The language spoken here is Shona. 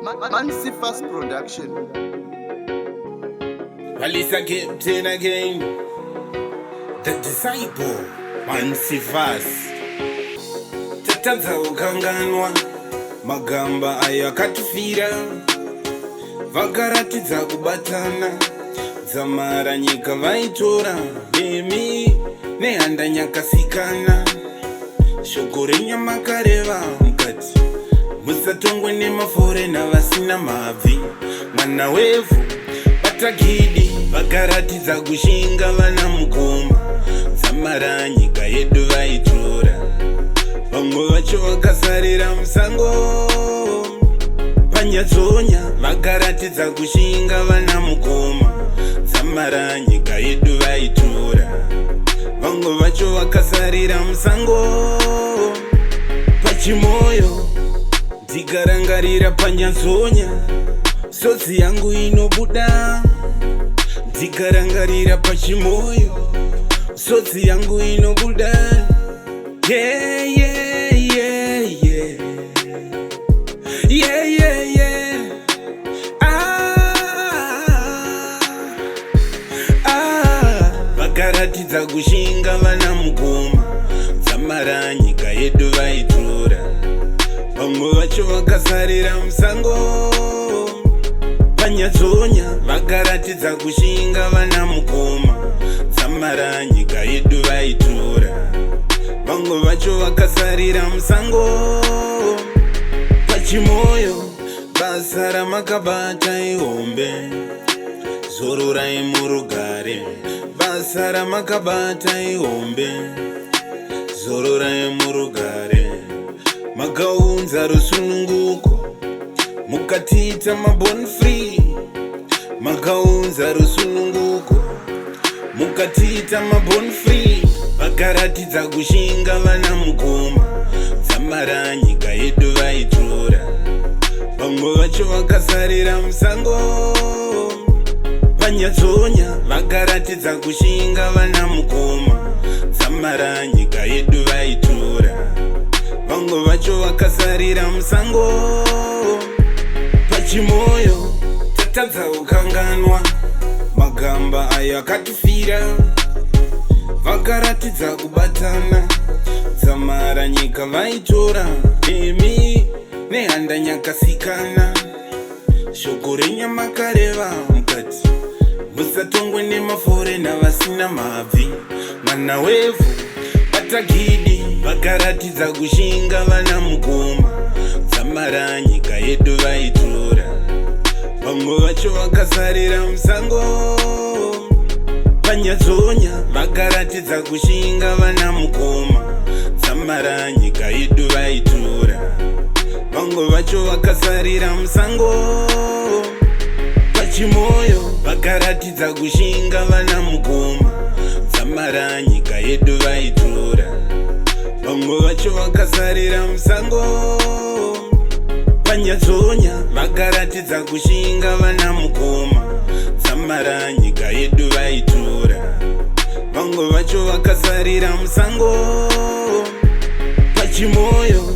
Mansi Fast Production. Walisa Captain again, the disciple, Mansi Fast. Tatanza ukanganwa, magamba ayakatufira, vakaratiza kubatana, zamara nyika vaitora, bemi nehanda nyakasikana, shoko renyama kareva mukati, musatongwe nemafore navasina mabvi, mwana wevhu batagidi vakaratidza kushinga vana mugomba, zamara nyika yedu vaitora, vamwe vacho vakasarira musango, panyatsonya vakaratidza kushinga vana mugoma, zamara nyika yedu vaitora, vamwe vacho vakasarira musango, pachimoyo ndikarangarira panyatsonya, sodzi yangu inobuda, ndikarangarira pachimoyo, sodzi yangu inobuda. Yeah, yeah, yeah, yeah. Yeah, yeah, yeah. Vakaratidza kushinga vana mugoma, zamara nyika yedu vaitora, vamwe vacho vakasarira musango, panyatsonya vakaratidza kushinga vana mugoma, zamara nyika yedu vaitora, vamwe vacho vakasarira musango, pachimoyo basa ramakabata ihombe, zororai murugare, basa ramakabata ihombe, zororai murugare, makaunza rusununguko, mukatiita mabon free, makaunza rusununguko, mukatiita mabon free, vakaratidza kushinga vana mugoma, zamara nyika yedu vaitora, vamwe vacho vakasarira musango, panyatsonya vakaratidza kushinga vana mugoma, zamara nyika yedu vaitora, vamwe vacho vakasarira musango, pachimoyo tatadza ukanganwa, magamba ayakatufira, vakaratidza kubatana, zamara nyika vaitora, bemi nehanda nyakasikana, shoko renyama kareva mukati, musatongwe nemafore navasina mabvi, mwana wevhu batagidi vakaratidza kushinga vana mugoma, zamara nyika yedu vaitora, vamwe vacho vakasarira musango, panyatsonya vakaratidza kushinga vana mugoma, zamara nyika yedu vaitora, vamwe vacho vakasarira musango, pachimoyo vakaratidza kushinga vana mugoma, zamara nyika yedu vaitora, vamwe vacho vakasarira musango, panyatsonya vakaratidza kushinga vana mugoma, zamara nyika yedu vaitora, vamwe vacho vakasarira musango, pachimoyo